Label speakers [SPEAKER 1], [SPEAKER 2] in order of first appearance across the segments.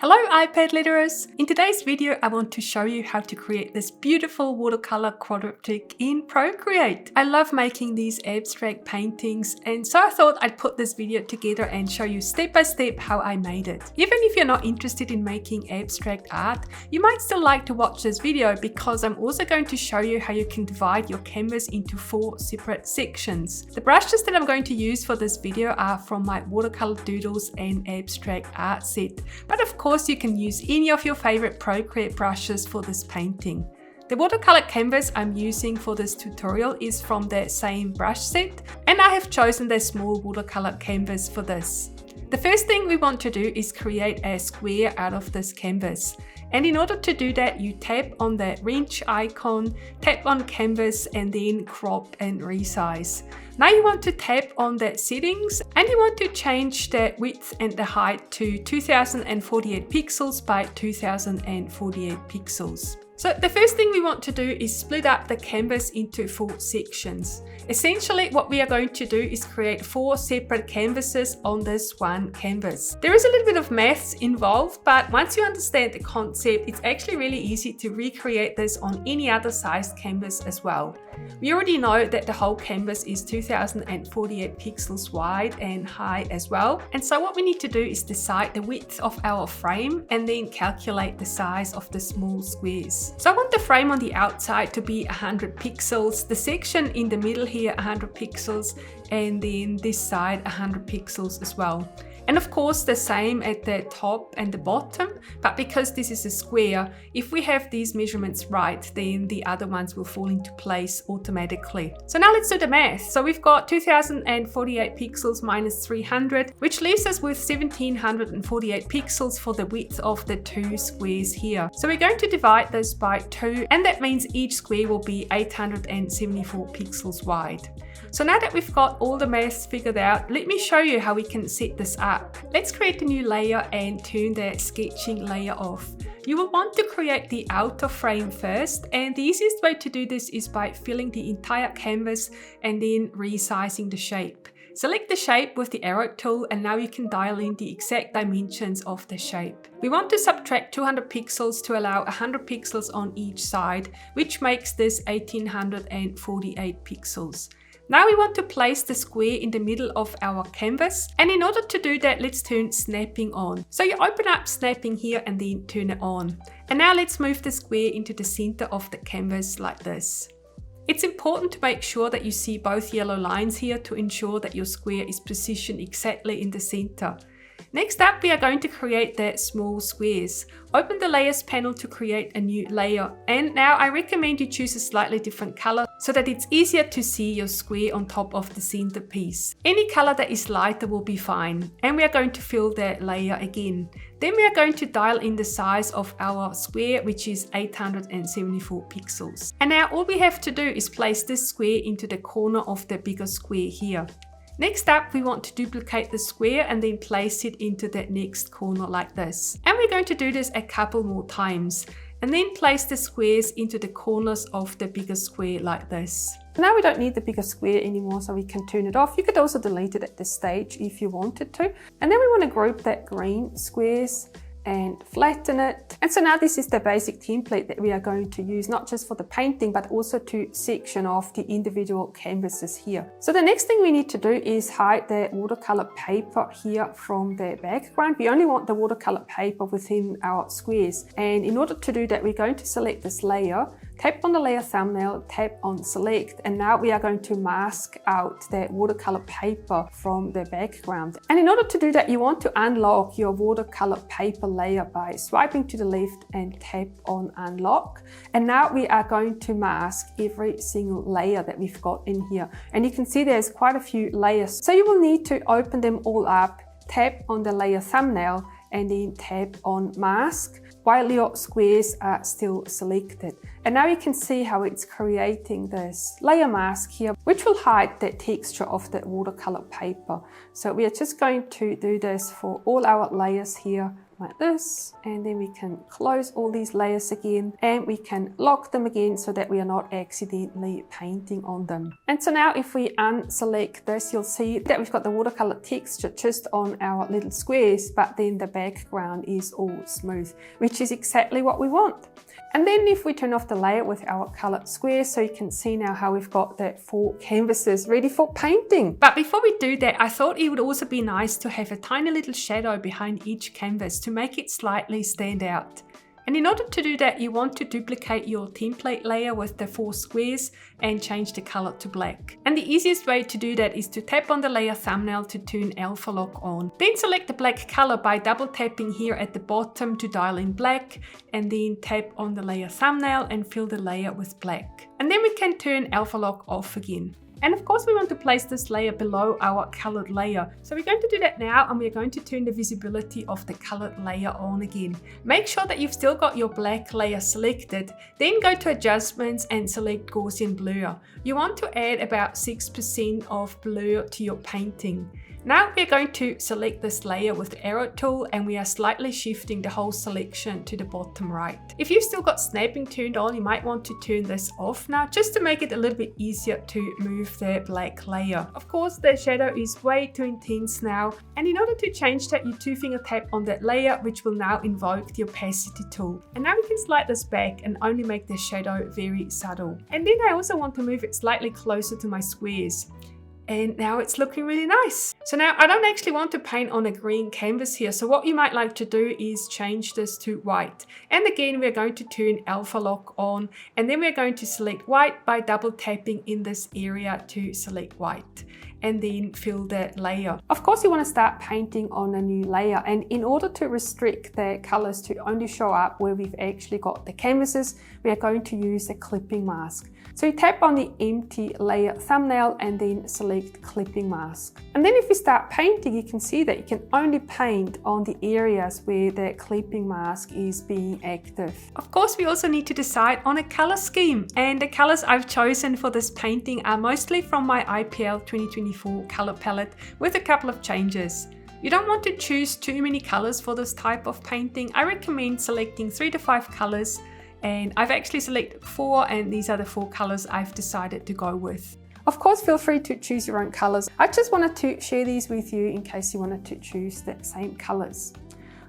[SPEAKER 1] Hello iPad letterers! In today's video I want to show you how to create this beautiful watercolor quadriptych in Procreate. I love making these abstract paintings, and so I thought I'd put this video together and show you step by step how I made it. Even if you're not interested in making abstract art, you might still like to watch this video because I'm also going to show you how you can divide your canvas into 4 separate sections. The brushes that I'm going to use for this video are from my Watercolor Doodles and Abstract Art set, but of course you can use any of your favorite Procreate brushes for this painting. The watercolor canvas I'm using for this tutorial is from the same brush set, and I have chosen the small watercolor canvas for this. The first thing we want to do is create a square out of this canvas. And in order to do that, you tap on the wrench icon, tap on canvas, and then crop and resize. Now you want to tap on the settings and you want to change the width and the height to 2048 pixels by 2048 pixels. So the first thing we want to do is split up the canvas into 4 sections. Essentially what we are going to do is create 4 separate canvases on this one canvas. There is a little bit of maths involved, but once you understand the concept, it's actually really easy to recreate this on any other sized canvas as well. We already know that the whole canvas is 2048 pixels wide and high as well. And so what we need to do is decide the width of our frame and then calculate the size of the small squares. So I want the frame on the outside to be 100 pixels, the section in the middle here 100 pixels, and then this side 100 pixels as well. And of course the same at the top and the bottom, but because this is a square, if we have these measurements right, then the other ones will fall into place automatically. So now let's do the math. So we've got 2048 pixels minus 300, which leaves us with 1748 pixels for the width of the 2 squares here. So we're going to divide this by 2, and that means each square will be 874 pixels wide. So now that we've got all the maths figured out, let me show you how we can set this up. Let's create a new layer and turn the sketching layer off. You will want to create the outer frame first, and the easiest way to do this is by filling the entire canvas and then resizing the shape. Select the shape with the arrow tool, and now you can dial in the exact dimensions of the shape. We want to subtract 200 pixels to allow 100 pixels on each side, which makes this 1848 pixels. Now we want to place the square in the middle of our canvas, and in order to do that, let's turn snapping on. So you open up snapping here and then turn it on. And now let's move the square into the center of the canvas like this. It's important to make sure that you see both yellow lines here to ensure that your square is positioned exactly in the center. Next up, we are going to create the small squares. Open the layers panel to create a new layer, and now I recommend you choose a slightly different color so that it's easier to see your square on top of the center piece. Any color that is lighter will be fine, and we are going to fill the layer again. Then we are going to dial in the size of our square, which is 874 pixels. And now all we have to do is place this square into the corner of the bigger square here. Next up, we want to duplicate the square and then place it into the next corner like this. And we're going to do this a couple more times. And then place the squares into the corners of the bigger square like this. Now we don't need the bigger square anymore, so we can turn it off. You could also delete it at this stage if you wanted to. And then we want to group that green squares and flatten it. And so now this is the basic template that we are going to use, not just for the painting, but also to section off the individual canvases here. So the next thing we need to do is hide the watercolor paper here from the background. We only want the watercolor paper within our squares. And in order to do that, we're going to select this layer, tap on the layer thumbnail, tap on select, and now we are going to mask out the watercolor paper from the background. And in order to do that, you want to unlock your watercolor paper layer by swiping to the left and tap on unlock. And now we are going to mask every single layer that we've got in here. And you can see there's quite a few layers. So you will need to open them all up, tap on the layer thumbnail, and then tap on mask while your squares are still selected. And now you can see how it's creating this layer mask here, which will hide the texture of the watercolor paper. So we are just going to do this for all our layers here like this, and then we can close all these layers again, and we can lock them again so that we are not accidentally painting on them. And so now if we unselect this, you'll see that we've got the watercolor texture just on our little squares, but then the background is all smooth, which is exactly what we want. And then if we turn off the layer with our colored squares, so you can see now how we've got the 4 canvases ready for painting. But before we do that, I thought it would also be nice to have a tiny little shadow behind each canvas to make it slightly stand out. And in order to do that, you want to duplicate your template layer with the 4 squares and change the color to black. And the easiest way to do that is to tap on the layer thumbnail to turn alpha lock on. Then select the black color by double tapping here at the bottom to dial in black, and then tap on the layer thumbnail and fill the layer with black. And then we can turn alpha lock off again. And of course we want to place this layer below our colored layer. So we're going to do that now, and we're going to turn the visibility of the colored layer on again. Make sure that you've still got your black layer selected. Then go to adjustments and select Gaussian blur. You want to add about 6% of blur to your painting. Now we're going to select this layer with the arrow tool, and we are slightly shifting the whole selection to the bottom right. If you've still got snapping turned on, you might want to turn this off now, just to make it a little bit easier to move the black layer. Of course, the shadow is way too intense now, and in order to change that, you 2-finger tap on that layer, which will now invoke the opacity tool. And now we can slide this back and only make the shadow very subtle. And then I also want to move it slightly closer to my squares. And now it's looking really nice. So now I don't actually want to paint on a green canvas here. So what you might like to do is change this to white. And again, we're going to turn alpha lock on, and then we're going to select white by double tapping in this area to select white, and then fill the layer. Of course, you want to start painting on a new layer, and in order to restrict the colors to only show up where we've actually got the canvases, we are going to use a clipping mask. So you tap on the empty layer thumbnail and then select clipping mask. And then if you start painting, you can see that you can only paint on the areas where the clipping mask is being active. Of course, we also need to decide on a color scheme, and the colors I've chosen for this painting are mostly from my IPL 2024 color palette with a couple of changes. You don't want to choose too many colors for this type of painting. I recommend selecting 3 to 5 colors, and I've actually selected 4, and these are the 4 colors I've decided to go with. Of course, feel free to choose your own colors. I just wanted to share these with you in case you wanted to choose the same colors.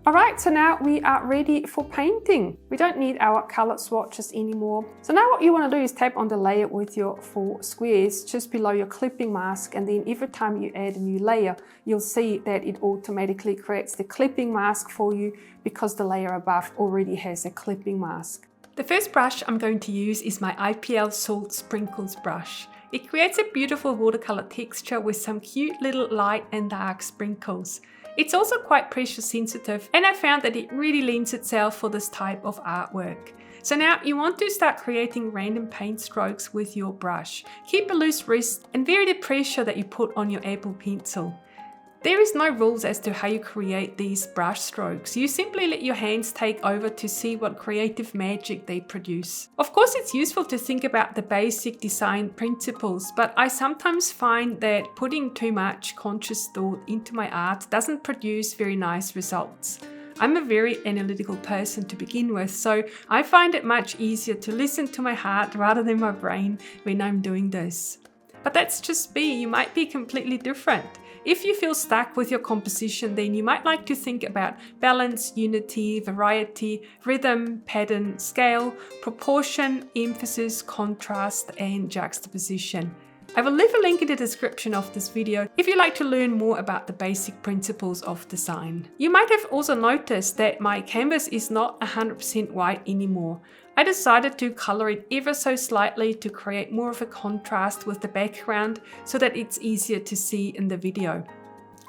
[SPEAKER 1] Alright, so now we are ready for painting. We don't need our color swatches anymore. So now what you want to do is tap on the layer with your 4 squares just below your clipping mask, and then every time you add a new layer, you'll see that it automatically creates the clipping mask for you because the layer above already has a clipping mask. The first brush I'm going to use is my IPL Salt Sprinkles brush. It creates a beautiful watercolor texture with some cute little light and dark sprinkles. It's also quite pressure sensitive, and I found that it really lends itself for this type of artwork. So now you want to start creating random paint strokes with your brush. Keep a loose wrist and vary the pressure that you put on your Apple Pencil. There is no rules as to how you create these brush strokes. You simply let your hands take over to see what creative magic they produce. Of course, it's useful to think about the basic design principles, but I sometimes find that putting too much conscious thought into my art doesn't produce very nice results. I'm a very analytical person to begin with, so I find it much easier to listen to my heart rather than my brain when I'm doing this. But that's just me. You might be completely different. If you feel stuck with your composition, then you might like to think about balance, unity, variety, rhythm, pattern, scale, proportion, emphasis, contrast, and juxtaposition. I will leave a link in the description of this video if you'd like to learn more about the basic principles of design. You might have also noticed that my canvas is not 100% white anymore. I decided to color it ever so slightly to create more of a contrast with the background so that it's easier to see in the video.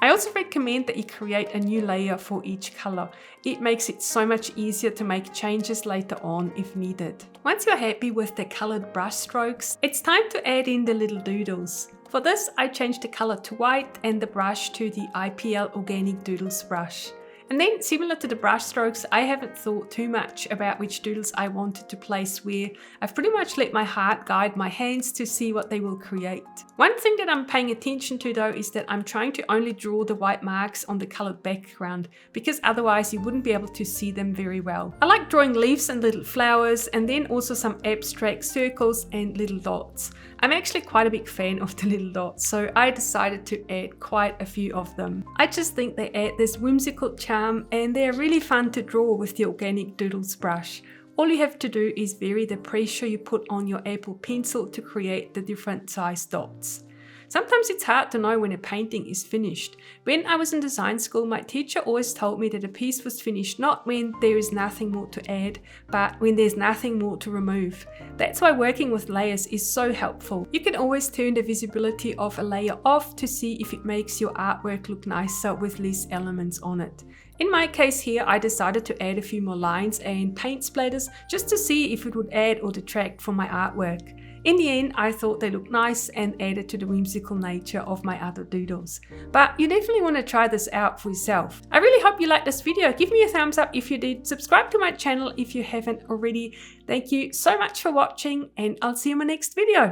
[SPEAKER 1] I also recommend that you create a new layer for each color. It makes it so much easier to make changes later on if needed. Once you're happy with the colored brush strokes, it's time to add in the little doodles. For this, I changed the color to white and the brush to the IPL Organic Doodles brush. And then, similar to the brush strokes, I haven't thought too much about which doodles I wanted to place where. I've pretty much let my heart guide my hands to see what they will create. One thing that I'm paying attention to though is that I'm trying to only draw the white marks on the colored background, because otherwise you wouldn't be able to see them very well. I like drawing leaves and little flowers, and then also some abstract circles and little dots. I'm actually quite a big fan of the little dots, so I decided to add quite a few of them. I just think they add this whimsical charm, and they're really fun to draw with the organic Doodles brush. All you have to do is vary the pressure you put on your Apple Pencil to create the different size dots. Sometimes it's hard to know when a painting is finished. When I was in design school, my teacher always told me that a piece was finished not when there is nothing more to add, but when there's nothing more to remove. That's why working with layers is so helpful. You can always turn the visibility of a layer off to see if it makes your artwork look nicer with less elements on it. In my case here, I decided to add a few more lines and paint splatters just to see if it would add or detract from my artwork. In the end, I thought they looked nice and added to the whimsical nature of my other doodles. But you definitely want to try this out for yourself. I really hope you liked this video. Give me a thumbs up if you did. Subscribe to my channel if you haven't already. Thank you so much for watching, and I'll see you in my next video.